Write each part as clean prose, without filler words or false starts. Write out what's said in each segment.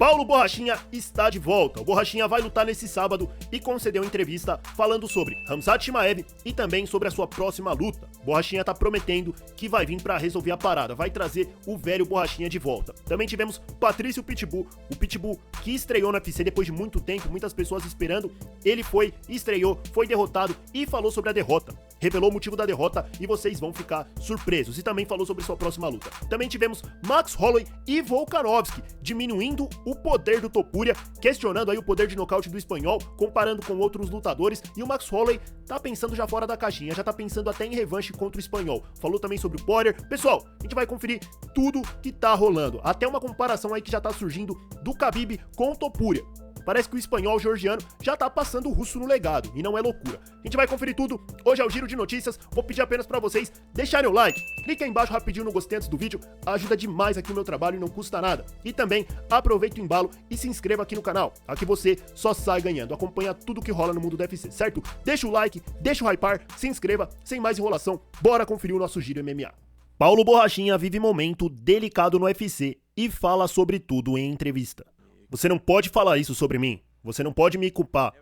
Paulo Borrachinha está de volta. O Borrachinha vai lutar nesse sábado e concedeu entrevista falando sobre Khamzat Chimaev e também sobre a sua próxima luta. Borrachinha tá prometendo que vai vir pra resolver a parada, vai trazer o velho Borrachinha de volta. Também tivemos Patrício Pitbull, o Pitbull que estreou no UFC depois de muito tempo, muitas pessoas esperando. Ele estreou, foi derrotado e falou sobre a derrota. Revelou o motivo da derrota e vocês vão ficar surpresos. E também falou sobre sua próxima luta. Também tivemos Max Holloway e Volkanovski diminuindo o poder do Topuria, questionando aí o poder de nocaute do espanhol, comparando com outros lutadores. E o Max Holloway tá pensando já fora da caixinha, já tá pensando até em revanche contra o espanhol. Falou também sobre o Poirier. Pessoal, a gente vai conferir tudo que tá rolando. Até uma comparação aí que já tá surgindo do Khabib com o Topuria. Parece que o espanhol georgiano já tá passando o russo no legado, e não é loucura. A gente vai conferir tudo, hoje é o Giro de Notícias, vou pedir apenas pra vocês deixarem o like, clique aí embaixo rapidinho no gostei antes do vídeo, ajuda demais aqui o meu trabalho e não custa nada. E também aproveita o embalo e se inscreva aqui no canal, aqui você só sai ganhando, acompanha tudo que rola no mundo do UFC, certo? Deixa o like, deixa o hypar, se inscreva, sem mais enrolação, bora conferir o nosso Giro MMA. Paulo Borrachinha vive momento delicado no UFC e fala sobre tudo em entrevista. Você não pode falar isso sobre mim. Você não pode me culpar.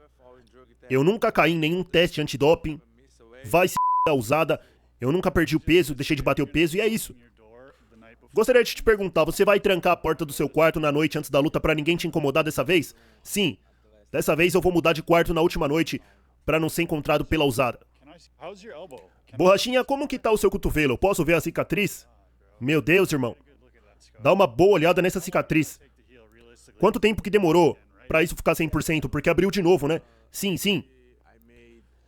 Eu nunca caí em nenhum teste antidoping. Vai se usada. Eu nunca perdi o peso, deixei de bater o peso e é isso. Gostaria de te perguntar, você vai trancar a porta do seu quarto na noite antes da luta pra ninguém te incomodar dessa vez? Sim. Dessa vez eu vou mudar de quarto na última noite pra não ser encontrado pela usada. Borrachinha, como que tá o seu cotovelo? Eu posso ver a cicatriz? Meu Deus, irmão. Dá uma boa olhada nessa cicatriz. Quanto tempo que demorou pra isso ficar 100%? Porque abriu de novo, né? Sim, sim.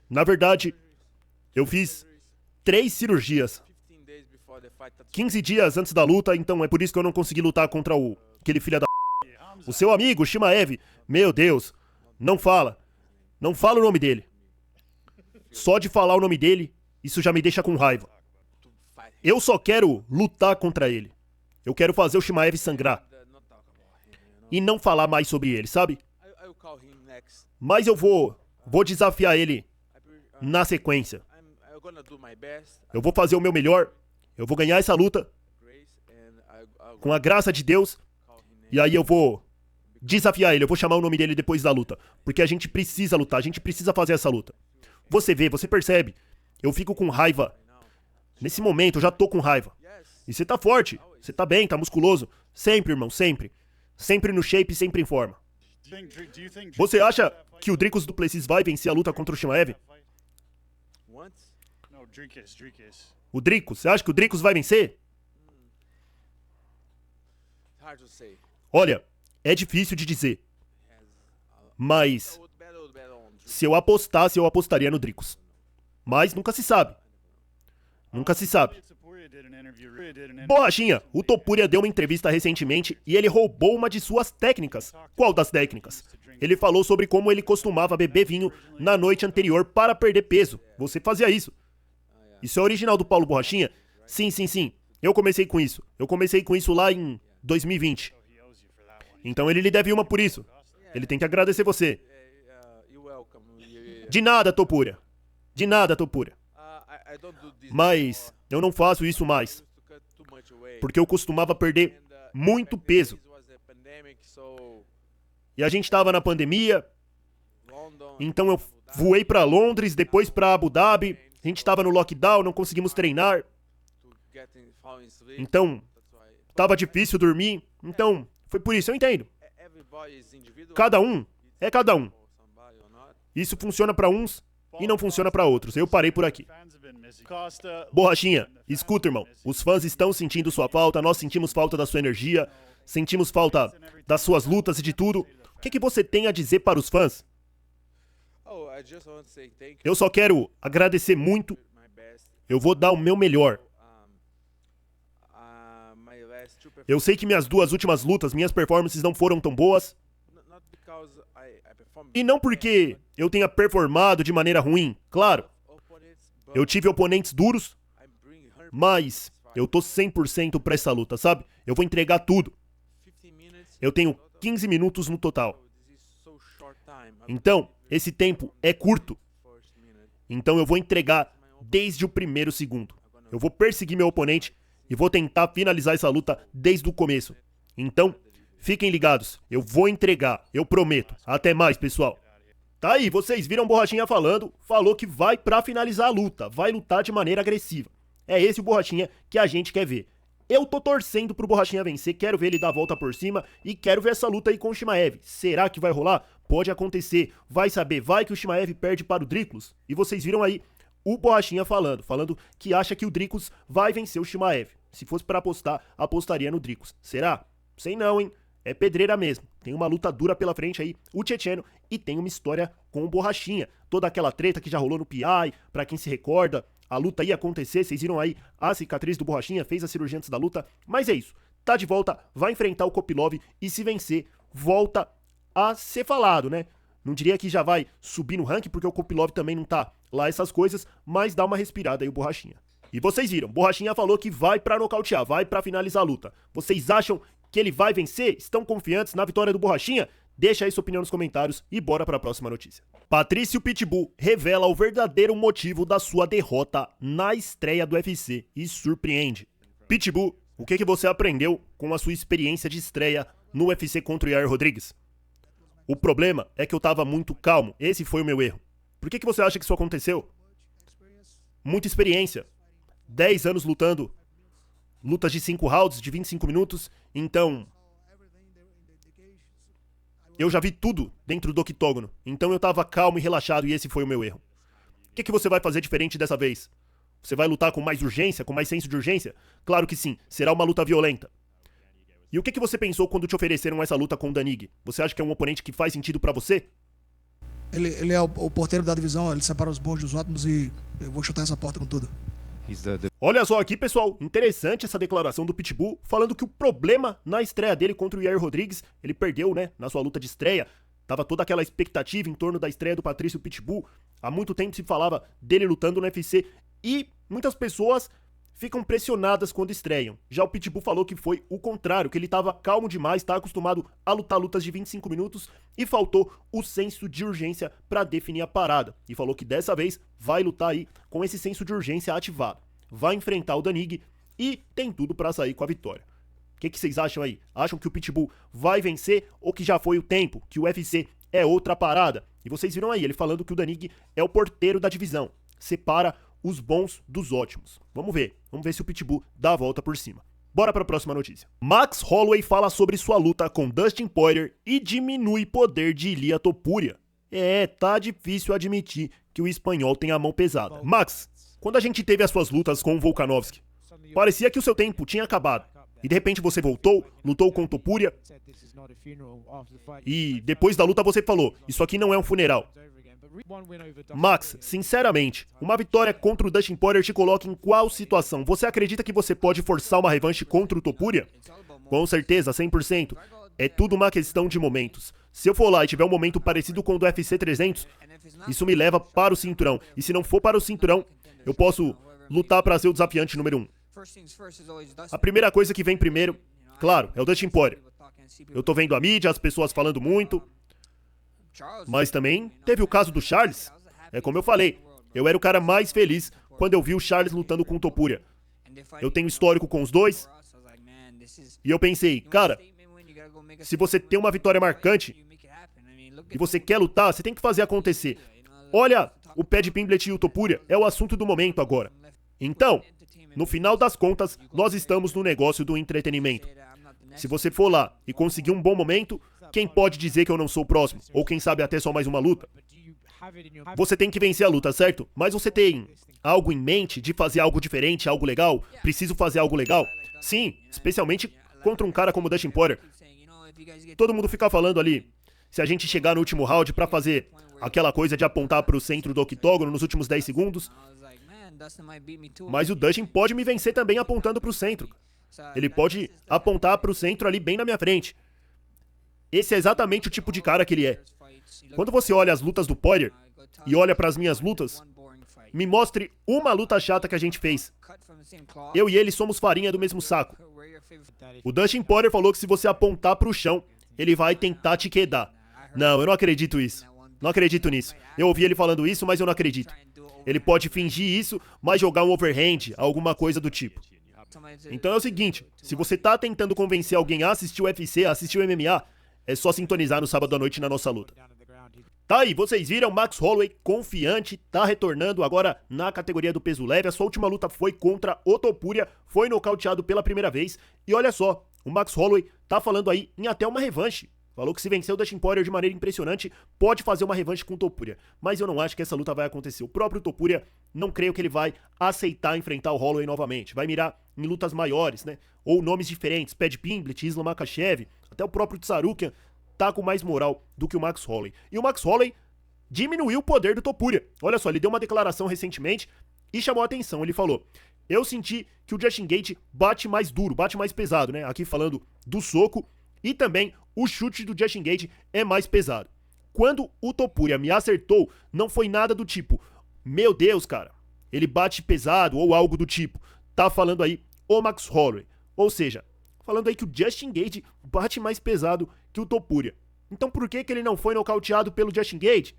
Na verdade, eu fiz 3 cirurgias. 15 dias antes da luta, então é por isso que eu não consegui lutar contra aquele filho da... O seu amigo, Chimaev. Meu Deus. Não fala. Não fala o nome dele. Só de falar o nome dele, isso já me deixa com raiva. Eu só quero lutar contra ele. Eu quero fazer o Chimaev sangrar. E não falar mais sobre ele, sabe? Mas eu vou desafiar ele na sequência. Eu vou fazer o meu melhor. Eu vou ganhar essa luta com a graça de Deus. E aí eu vou desafiar ele. Eu vou chamar o nome dele depois da luta. Porque a gente precisa lutar. A gente precisa fazer essa luta. Você vê, você percebe. Eu fico com raiva. Nesse momento eu já tô com raiva. E você tá forte. Você tá bem, tá musculoso. Sempre, irmão, sempre. Sempre no shape, sempre em forma. Você acha que o Dricus du Plessis vai vencer a luta contra o Chimaev? O Dricus, você acha que o Dricus vai vencer? Olha, é difícil de dizer. Mas se eu apostasse, eu apostaria no Dricus. Mas nunca se sabe. Nunca se sabe. Borrachinha, o Topuria deu uma entrevista recentemente e ele roubou uma de suas técnicas. Qual das técnicas? Ele falou sobre como ele costumava beber vinho na noite anterior para perder peso. Você fazia isso. Isso é original do Paulo Borrachinha? Sim, sim, sim. Eu comecei com isso. Eu comecei com isso lá em 2020. Então ele lhe deve uma por isso. Ele tem que agradecer você. De nada, Topuria. De nada, Topuria. Mas eu não faço isso mais. Porque eu costumava perder muito peso. E a gente estava na pandemia. Então eu voei para Londres, depois para Abu Dhabi. A gente estava no lockdown, não conseguimos treinar. Então, estava difícil dormir. Então, foi por isso, eu entendo. Cada um é cada um. Isso funciona para uns e não funciona para outros. Eu parei por aqui. Borrachinha, escuta, irmão. Os fãs estão sentindo sua falta, nós sentimos falta da sua energia, sentimos falta das suas lutas e de tudo. O que você tem a dizer para os fãs? Eu só quero agradecer muito. Eu vou dar o meu melhor. Eu sei que minhas 2 últimas lutas, minhas performances não foram tão boas. E não porque eu tenha performado de maneira ruim, claro. Eu tive oponentes duros, mas eu tô 100% pra essa luta, sabe? Eu vou entregar tudo. Eu tenho 15 minutos no total. Então, esse tempo é curto. Então eu vou entregar desde o primeiro segundo. Eu vou perseguir meu oponente e vou tentar finalizar essa luta desde o começo. Então, Fiquem ligados, eu vou entregar, eu prometo. Até mais, pessoal. Tá aí, vocês viram Borrachinha falou que vai pra finalizar a luta, vai lutar de maneira agressiva. É esse o Borrachinha que a gente quer ver. Eu tô torcendo pro Borrachinha vencer, quero ver ele dar a volta por cima e quero ver essa luta aí com o Chimaev. Será que vai rolar? Pode acontecer, vai saber, vai que o Chimaev perde para o Dricus. E vocês viram aí o Borrachinha falando que acha que o Dricus vai vencer o Chimaev. Se fosse pra apostar, apostaria no Dricus. Será? Sei não, hein? É pedreira mesmo. Tem uma luta dura pela frente aí, o Tchetcheno, e tem uma história com o Borrachinha. Toda aquela treta que já rolou no PI, pra quem se recorda, a luta ia acontecer, vocês viram aí a cicatriz do Borrachinha, fez a cirurgia antes da luta, mas é isso. Tá de volta, vai enfrentar o Kopylov e se vencer, volta a ser falado, né? Não diria que já vai subir no ranking, porque o Kopylov também não tá lá essas coisas, mas dá uma respirada aí o Borrachinha. E vocês viram, Borrachinha falou que vai pra nocautear, vai pra finalizar a luta. Vocês acham que ele vai vencer? Estão confiantes na vitória do Borrachinha? Deixa aí sua opinião nos comentários e bora para a próxima notícia. Patrício Pitbull revela o verdadeiro motivo da sua derrota na estreia do UFC e surpreende. Pitbull, o que você aprendeu com a sua experiência de estreia no UFC contra o Yair Rodrigues? O problema é que eu tava muito calmo, esse foi o meu erro. Por que você acha que isso aconteceu? Muita experiência. 10 anos lutando, lutas de 5 rounds, de 25 minutos, então eu já vi tudo dentro do octógono, então eu tava calmo e relaxado e esse foi o meu erro. O que você vai fazer diferente dessa vez? Você vai lutar com mais urgência, com mais senso de urgência? Claro que sim, será uma luta violenta. E o que você pensou quando te ofereceram essa luta com o Danig? Você acha que é um oponente que faz sentido pra você? Ele é o porteiro da divisão, ele separa os bons dos ótimos e eu vou chutar essa porta com tudo. Olha só aqui, pessoal, interessante essa declaração do Pitbull, falando que o problema na estreia dele contra o Yair Rodrigues, ele perdeu, né, na sua luta de estreia, tava toda aquela expectativa em torno da estreia do Patrício Pitbull, há muito tempo se falava dele lutando no UFC, e muitas pessoas ficam pressionadas quando estreiam. Já o Pitbull falou que foi o contrário, que ele tava calmo demais, tá acostumado a lutar lutas de 25 minutos e faltou o senso de urgência pra definir a parada. E falou que dessa vez vai lutar aí com esse senso de urgência ativado. Vai enfrentar o Danig e tem tudo pra sair com a vitória. O que vocês acham aí? Acham que o Pitbull vai vencer ou que já foi o tempo, que o UFC é outra parada? E vocês viram aí ele falando que o Danig é o porteiro da divisão, separa os bons dos ótimos. Vamos ver se o Pitbull dá a volta por cima. Bora para a próxima notícia. Max Holloway fala sobre sua luta com Dustin Poirier e diminui poder de Ilia Topuria. Tá difícil admitir que o espanhol tem a mão pesada. Max, quando a gente teve as suas lutas com o Volkanovski, parecia que o seu tempo tinha acabado. E de repente você voltou, lutou com o Topuria, e depois da luta você falou, isso aqui não é um funeral. Max, sinceramente, uma vitória contra o Dustin Poirier te coloca em qual situação? Você acredita que você pode forçar uma revanche contra o Topuria? Com certeza, 100%. É tudo uma questão de momentos. Se eu for lá e tiver um momento parecido com o do UFC 300, isso me leva para o cinturão. E se não for para o cinturão, eu posso lutar para ser o desafiante número 1. A primeira coisa que vem primeiro, claro, é o Dustin Poirier. Eu tô vendo a mídia, as pessoas falando muito. Mas também teve o caso do Charles. É como eu falei, eu era o cara mais feliz quando eu vi o Charles lutando com o Topuria. Eu tenho histórico com os dois. E eu pensei, cara, se você tem uma vitória marcante e você quer lutar, você tem que fazer acontecer. Olha, o Paddy Pimblett e o Topuria é o assunto do momento agora. Então, no final das contas, nós estamos no negócio do entretenimento. Se você for lá e conseguir um bom momento, quem pode dizer que eu não sou o próximo? Ou quem sabe até só mais uma luta? Você tem que vencer a luta, certo? Mas você tem algo em mente de fazer algo diferente, algo legal? Preciso fazer algo legal? Sim, especialmente contra um cara como o Dustin Poirier. Todo mundo fica falando ali, se a gente chegar no último round pra fazer aquela coisa de apontar pro centro do octógono nos últimos 10 segundos. Mas o Dustin pode me vencer também apontando pro centro. Ele pode apontar pro centro ali bem na minha frente. Esse é exatamente o tipo de cara que ele é. Quando você olha as lutas do Poirier e olha pras minhas lutas, me mostre uma luta chata que a gente fez. Eu e ele somos farinha do mesmo saco. O Dustin Poirier falou que se você apontar pro chão, ele vai tentar te quedar. Não, eu não acredito isso. Não acredito nisso. Eu ouvi ele falando isso, mas eu não acredito. Ele pode fingir isso, mas jogar um overhand, alguma coisa do tipo. Então é o seguinte, se você tá tentando convencer alguém a assistir o UFC, a assistir o MMA, é só sintonizar no sábado à noite na nossa luta. Tá aí, vocês viram, Max Holloway confiante, tá retornando agora na categoria do peso leve. A sua última luta foi contra o Topuria, foi nocauteado pela primeira vez. E olha só, o Max Holloway tá falando aí em até uma revanche. Falou que se vencer o Dustin Poirier de maneira impressionante, pode fazer uma revanche com o Topuria. Mas eu não acho que essa luta vai acontecer. O próprio Topuria, não creio que ele vai aceitar enfrentar o Holloway novamente. Vai mirar em lutas maiores, né? Ou nomes diferentes, Paddy Pimblett, Islam Makhachev, até o próprio Tsarukian tá com mais moral do que o Max Holloway. E o Max Holloway diminuiu o poder do Topuria. Olha só, ele deu uma declaração recentemente e chamou a atenção. Ele falou: eu senti que o Justin Gaethje bate mais duro, bate mais pesado, né? Aqui falando do soco, e também o chute do Justin Gaethje é mais pesado. Quando o Topuria me acertou, não foi nada do tipo, meu Deus, cara, ele bate pesado ou algo do tipo. Tá falando aí o Max Holloway. Ou seja, falando aí que o Justin Gaethje bate mais pesado que o Topuria. Então por que ele não foi nocauteado pelo Justin Gaethje?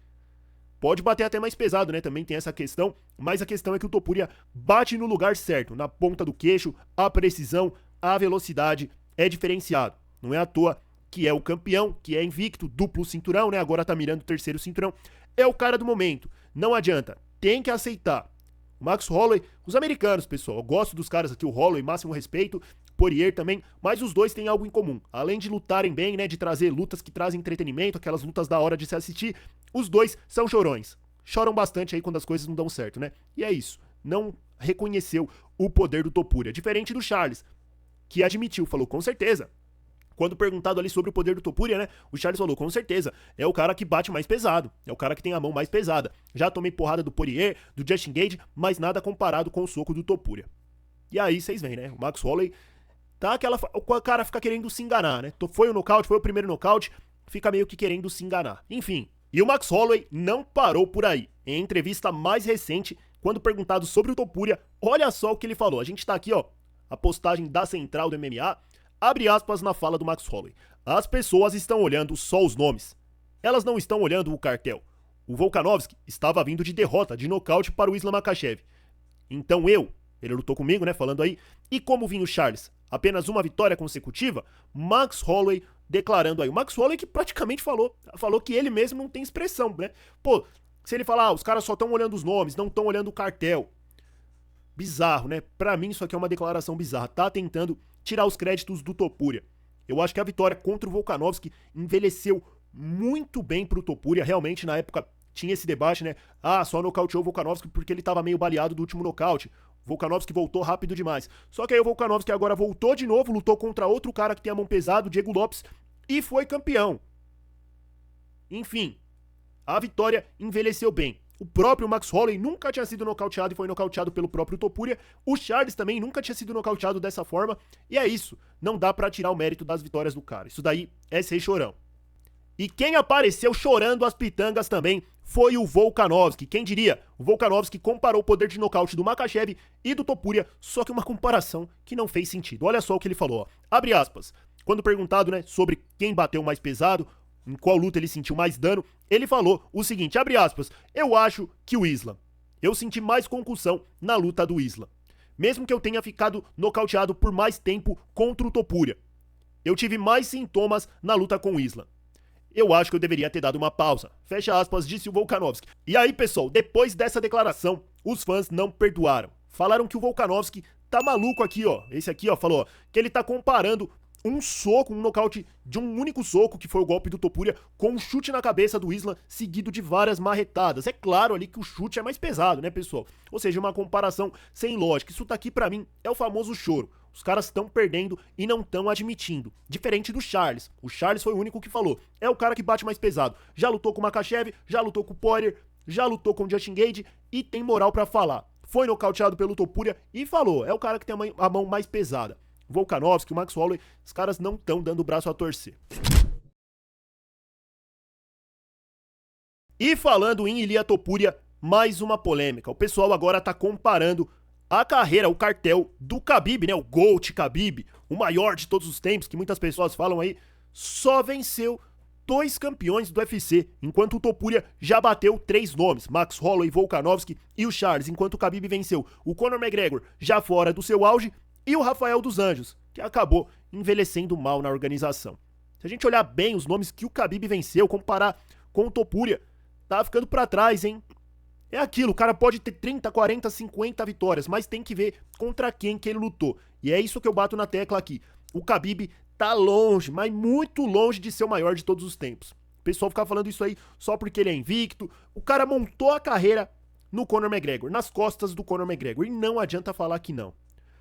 Pode bater até mais pesado, né? Também tem essa questão, mas a questão é que o Topuria bate no lugar certo, na ponta do queixo, a precisão, a velocidade é diferenciado. Não é à toa que é o campeão, que é invicto, duplo cinturão, né? Agora tá mirando o terceiro cinturão. É o cara do momento. Não adianta, tem que aceitar. O Max Holloway, os americanos, pessoal, eu gosto dos caras aqui, o Holloway, máximo respeito, Poirier também, mas os dois têm algo em comum. Além de lutarem bem, né, de trazer lutas que trazem entretenimento, aquelas lutas da hora de se assistir, os dois são chorões. Choram bastante aí quando as coisas não dão certo, né? E é isso, não reconheceu o poder do Topuria, diferente do Charles, que admitiu, falou com certeza. Quando perguntado ali sobre o poder do Topuria, né, o Charles falou, com certeza, é o cara que bate mais pesado, é o cara que tem a mão mais pesada. Já tomei porrada do Poirier, do Justin Gaethje, mas nada comparado com o soco do Topuria. E aí vocês veem, né, o Max Holloway, tá o cara fica querendo se enganar, né, foi o nocaute, foi o primeiro nocaute, fica meio que querendo se enganar. Enfim, e o Max Holloway não parou por aí. Em entrevista mais recente, quando perguntado sobre o Topuria, olha só o que ele falou. A gente tá aqui, ó, a postagem da Central do MMA, abre aspas na fala do Max Holloway. As pessoas estão olhando só os nomes. Elas não estão olhando o cartel. O Volkanovski estava vindo de derrota, de nocaute para o Islam Makhachev. Então ele lutou comigo, né, falando aí. E como vinha o Charles? Apenas uma vitória consecutiva? Max Holloway declarando aí. O Max Holloway que praticamente falou que ele mesmo não tem expressão, né? Pô, se ele falar, os caras só estão olhando os nomes, não estão olhando o cartel. Bizarro, né? Pra mim isso aqui é uma declaração bizarra. Tá tentando tirar os créditos do Topuria. Eu acho que a vitória contra o Volkanovski envelheceu muito bem pro Topuria. Realmente, na época, tinha esse debate, né? Ah, só nocauteou o Volkanovski porque ele tava meio baleado do último nocaute. O Volkanovski voltou rápido demais. Só que aí o Volkanovski agora voltou de novo, lutou contra outro cara que tem a mão pesada, o Diego Lopes, e foi campeão. Enfim, a vitória envelheceu bem. O próprio Max Holloway nunca tinha sido nocauteado e foi nocauteado pelo próprio Topuria. O Charles também nunca tinha sido nocauteado dessa forma. E é isso, não dá pra tirar o mérito das vitórias do cara. Isso daí é ser chorão. E quem apareceu chorando as pitangas também foi o Volkanovski. Quem diria? O Volkanovski comparou o poder de nocaute do Makhachev e do Topuria, só que uma comparação que não fez sentido. Olha só o que ele falou, ó. Abre aspas. Quando perguntado, né, sobre quem bateu mais pesado, em qual luta ele sentiu mais dano, ele falou o seguinte, abre aspas, eu acho que o Islam. Eu senti mais concussão na luta do Islam. Mesmo que eu tenha ficado nocauteado por mais tempo contra o Topuria. Eu tive mais sintomas na luta com o Islam. Eu acho que eu deveria ter dado uma pausa. Fecha aspas, disse o Volkanovski. E aí, pessoal, depois dessa declaração, os fãs não perdoaram. Falaram que o Volkanovski tá maluco aqui, ó. Esse aqui, ó, falou, ó, que ele tá comparando um soco, um nocaute de um único soco, que foi o golpe do Topuria, com um chute na cabeça do Islam, seguido de várias marretadas. É claro ali que o chute é mais pesado, né, pessoal? Ou seja, uma comparação sem lógica. Isso daqui, pra mim, é o famoso choro. Os caras estão perdendo e não estão admitindo. Diferente do Charles. O Charles foi o único que falou. É o cara que bate mais pesado. Já lutou com o Makhachev, já lutou com o Poirier, já lutou com o Justin Gaethje e tem moral pra falar. Foi nocauteado pelo Topuria e falou. É o cara que tem a mão mais pesada. Volkanovski, o Max Holloway, os caras não estão dando o braço a torcer. E falando em Ilia Topuria, mais uma polêmica. O pessoal agora tá comparando a carreira, o cartel do Khabib, né? O GOAT Khabib, o maior de todos os tempos, que muitas pessoas falam aí, só venceu 2 campeões do UFC, enquanto o Topuria já bateu 3 nomes, Max Holloway, Volkanovski e o Charles, enquanto o Khabib venceu o Conor McGregor já fora do seu auge e o Rafael dos Anjos, que acabou envelhecendo mal na organização. Se a gente olhar bem os nomes que o Khabib venceu, comparar com o Topuria, tá ficando pra trás, hein? É aquilo, o cara pode ter 30, 40, 50 vitórias, mas tem que ver contra quem que ele lutou. E é isso que eu bato na tecla aqui. O Khabib tá longe, mas muito longe de ser o maior de todos os tempos. O pessoal fica falando isso aí só porque ele é invicto. O cara montou a carreira no Conor McGregor, nas costas do Conor McGregor, e não adianta falar que não.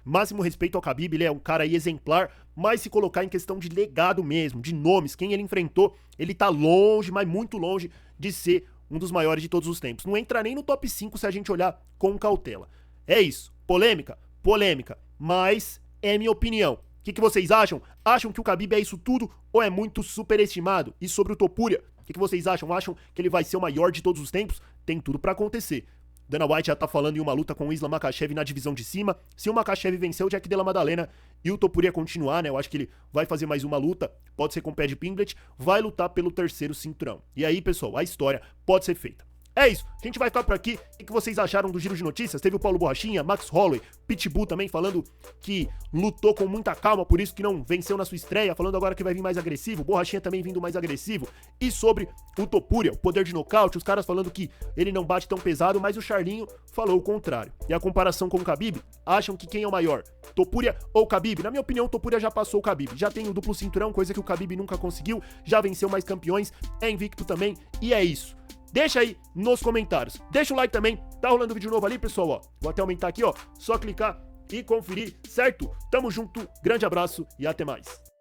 Máximo respeito ao Khabib, ele é um cara aí exemplar, mas se colocar em questão de legado mesmo, de nomes, quem ele enfrentou, ele tá longe, mas muito longe de ser um dos maiores de todos os tempos. Não entra nem no top 5 se a gente olhar com cautela. É isso. Polêmica? Polêmica. Mas é minha opinião. O que vocês acham? Acham que o Khabib é isso tudo ou é muito superestimado? E sobre o Topuria, o que vocês acham? Acham que ele vai ser o maior de todos os tempos? Tem tudo pra acontecer. Dana White já tá falando em uma luta com o Islam Makhachev na divisão de cima. Se o Makhachev vencer o Jack Della Maddalena e o Topuria continuar, né? Eu acho que ele vai fazer mais uma luta, pode ser com o Paddy Pimblett, vai lutar pelo terceiro cinturão. E aí, pessoal, a história pode ser feita. É isso, a gente vai ficar por aqui. O que vocês acharam do giro de notícias? Teve o Paulo Borrachinha, Max Holloway, Pitbull também falando que lutou com muita calma, por isso que não venceu na sua estreia, falando agora que vai vir mais agressivo, Borrachinha também vindo mais agressivo. E sobre o Topuria, o poder de nocaute, os caras falando que ele não bate tão pesado, mas o Charlinho falou o contrário. E a comparação com o Khabib, acham que quem é o maior? Topuria ou Khabib? Na minha opinião, o Topuria já passou o Khabib, já tem o duplo cinturão, coisa que o Khabib nunca conseguiu, já venceu mais campeões, é invicto também, e é isso. Deixa aí nos comentários. Deixa o like também. Tá rolando vídeo novo ali, pessoal, ó. Vou até aumentar aqui, ó. Só clicar e conferir, certo? Tamo junto, grande abraço e até mais.